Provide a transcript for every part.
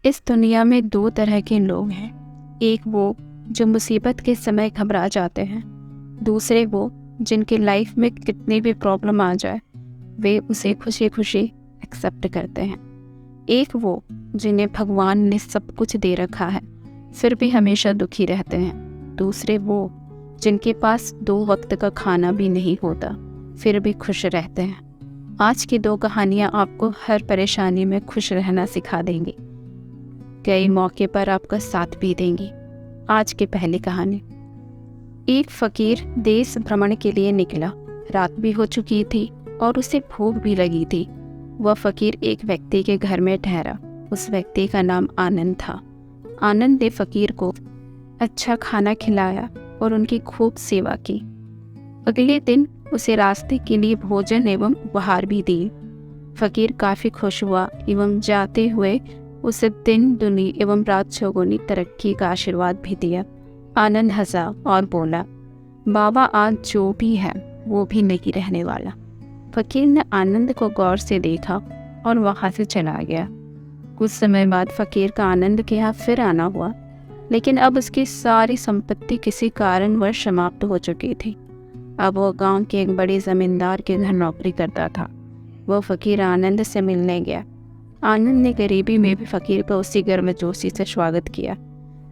इस दुनिया में दो तरह के लोग हैं। एक वो जो मुसीबत के समय घबरा जाते हैं, दूसरे वो जिनकी लाइफ में कितनी भी प्रॉब्लम आ जाए वे उसे खुशी खुशी एक्सेप्ट करते हैं। एक वो जिन्हें भगवान ने सब कुछ दे रखा है फिर भी हमेशा दुखी रहते हैं। दूसरे वो जिनके पास 2 वक्त का खाना भी नहीं होता फिर भी खुश रहते हैं। आज की 2 कहानियाँ आपको हर परेशानी में खुश रहना सिखा देंगी, कई मौके पर आपका साथ भी देंगी। आज की पहली कहानी। एक फकीर देश भ्रमण के लिए निकला। रात भी हो चुकी थी और उसे भूख भी लगी थी। वह फकीर एक व्यक्ति के घर में ठहरा। उस व्यक्ति का नाम आनंद था। आनंद ने फकीर को अच्छा खाना खिलाया और उनकी खूब सेवा की। अगले दिन उसे रास्ते के लिए भोजन एवं उपहार भी दी। फकीर काफ़ी खुश हुआ एवं जाते हुए उसे दिन दुनी एवं रात चौगुनी तरक्की का आशीर्वाद भी दिया। आनंद हंसा और बोला, बाबा आज जो भी है वो भी नहीं रहने वाला। फकीर ने आनंद को गौर से देखा और वहाँ से चला गया। कुछ समय बाद फकीर का आनंद के यहाँ फिर आना हुआ, लेकिन अब उसकी सारी संपत्ति किसी कारणवश समाप्त हो चुकी थी। अब वह गांव के एक बड़े जमींदार के घर नौकरी करता था। वह फकीर आनंद से मिलने गया। आनंद ने गरीबी में भी फकीर का उसी गर्मजोशी से स्वागत किया।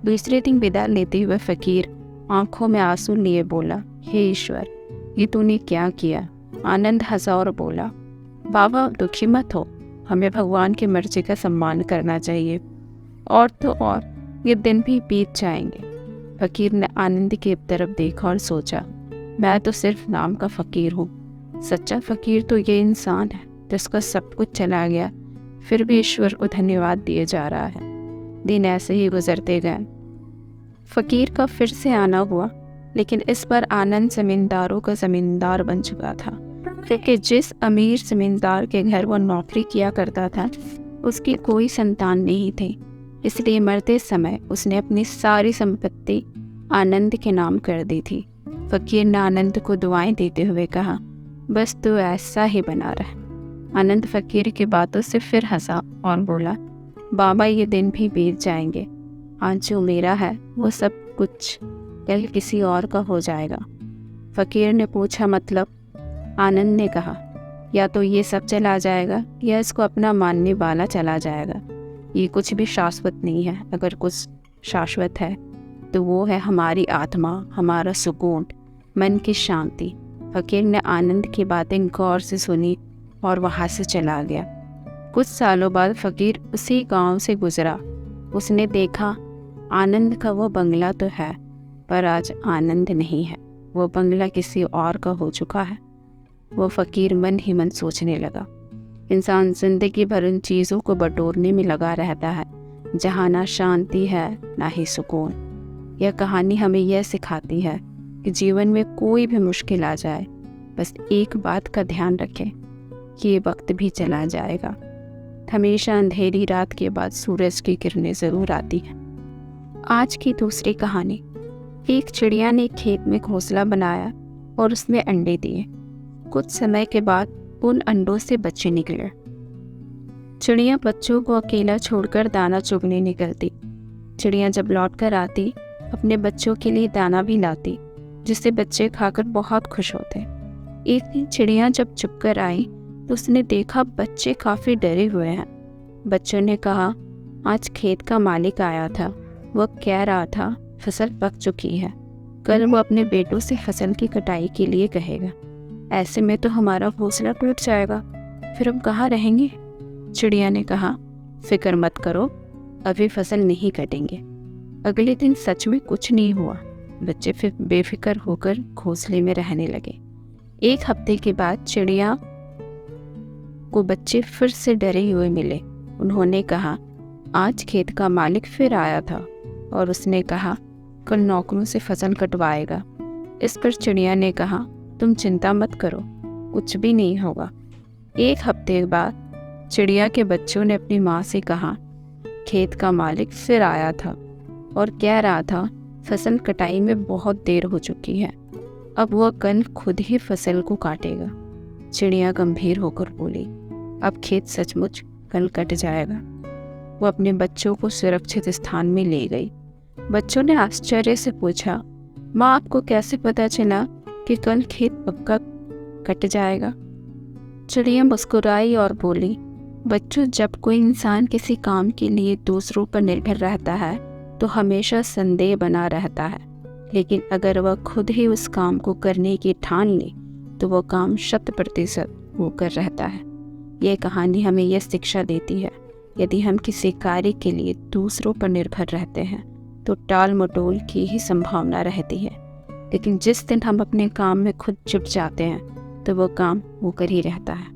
दूसरे दिन विदा लेते हुए फकीर आंखों में आंसू लिए बोला, हे ईश्वर, ये तूने क्या किया? आनंद हंसा और बोला, बाबा दुखी मत हो, हमें भगवान की मर्जी का सम्मान करना चाहिए। और तो और ये दिन भी बीत जाएंगे। फकीर ने आनंद की तरफ देखा और सोचा, मैं तो सिर्फ नाम का फकीर हूँ। सच्चा फकीर तो ये इंसान है जिसका सब कुछ चला गया फिर भी ईश्वर को धन्यवाद दिए जा रहा है। दिन ऐसे ही गुजरते गए। फकीर का फिर से आना हुआ, लेकिन इस बार आनंद जमींदारों का जमींदार बन चुका था, क्योंकि जिस अमीर जमींदार के घर वो नौकरी किया करता था उसकी कोई संतान नहीं थी। इसलिए मरते समय उसने अपनी सारी संपत्ति आनंद के नाम कर दी थी। फकीर ने आनंद को दुआएं देते हुए कहा, बस तू ऐसा ही बना रह। आनंद फकीर की बातों से फिर हंसा और बोला, बाबा ये दिन भी बीत जाएंगे। आज जो मेरा है वो सब कुछ कल किसी और का हो जाएगा। फकीर ने पूछा, मतलब? आनंद ने कहा, या तो ये सब चला जाएगा या इसको अपना मानने वाला चला जाएगा। ये कुछ भी शाश्वत नहीं है। अगर कुछ शाश्वत है तो वो है हमारी आत्मा, हमारा सुकून, मन की शांति। फकीर ने आनंद की बातें गौर से सुनी और वहाँ से चला गया। कुछ सालों बाद फकीर उसी गांव से गुजरा। उसने देखा आनंद का वो बंगला तो है, पर आज आनंद नहीं है। वो बंगला किसी और का हो चुका है। वो फकीर मन ही मन सोचने लगा, इंसान जिंदगी भर उन चीज़ों को बटोरने में लगा रहता है जहाँ ना शांति है ना ही सुकून। यह कहानी हमें यह सिखाती है कि जीवन में कोई भी मुश्किल आ जाए, बस एक बात का ध्यान रखें कि ये वक्त भी चला जाएगा। हमेशा अंधेरी रात के बाद सूरज की किरणें ज़रूर आती हैं। आज की दूसरी कहानी। एक चिड़िया ने खेत में घोंसला बनाया और उसमें अंडे दिए। कुछ समय के बाद उन अंडों से बच्चे निकले। चिड़िया बच्चों को अकेला छोड़कर दाना चुगने निकलती। चिड़िया जब लौट कर आती अपने बच्चों के लिए दाना भी लाती, जिससे बच्चे खाकर बहुत खुश होते। एक दिन चिड़िया जब चुप कर आई तो उसने देखा बच्चे काफ़ी डरे हुए हैं। बच्चों ने कहा, आज खेत का मालिक आया था। वह कह रहा था फसल पक चुकी है, कल वो अपने बेटों से फसल की कटाई के लिए कहेगा। ऐसे में तो हमारा घोंसला टूट जाएगा, फिर हम कहाँ रहेंगे? चिड़िया ने कहा, फिक्र मत करो, अभी फसल नहीं कटेंगे। अगले दिन सच में कुछ नहीं हुआ। बच्चे फिर बेफिक्र होकर घोंसले में रहने लगे। एक हफ्ते के बाद चिड़िया को बच्चे फिर से डरे हुए मिले। उन्होंने कहा, आज खेत का मालिक फिर आया था और उसने कहा कल नौकरों से फसल कटवाएगा। इस पर चिड़िया ने कहा, तुम चिंता मत करो, कुछ भी नहीं होगा। एक हफ्ते बाद चिड़िया के बच्चों ने अपनी माँ से कहा, खेत का मालिक फिर आया था और कह रहा था फसल कटाई में बहुत देर हो चुकी है, अब वह कल खुद ही फसल को काटेगा। चिड़िया गंभीर होकर बोली, अब खेत सचमुच कल कट जाएगा। वो अपने बच्चों को सुरक्षित स्थान में ले गई। बच्चों ने आश्चर्य से पूछा, माँ आपको कैसे पता चला कि कल खेत पक्का कट जाएगा? चिड़िया मुस्कुराई और बोली, बच्चों, जब कोई इंसान किसी काम के लिए दूसरों पर निर्भर रहता है तो हमेशा संदेह बना रहता है, लेकिन अगर वह खुद ही उस काम को करने की ठान ले तो वह काम 100% होकर रहता है। यह कहानी हमें यह शिक्षा देती है, यदि हम किसी कार्य के लिए दूसरों पर निर्भर रहते हैं तो टाल मटोल की ही संभावना रहती है, लेकिन जिस दिन हम अपने काम में खुद जुट जाते हैं तो वह काम होकर ही रहता है।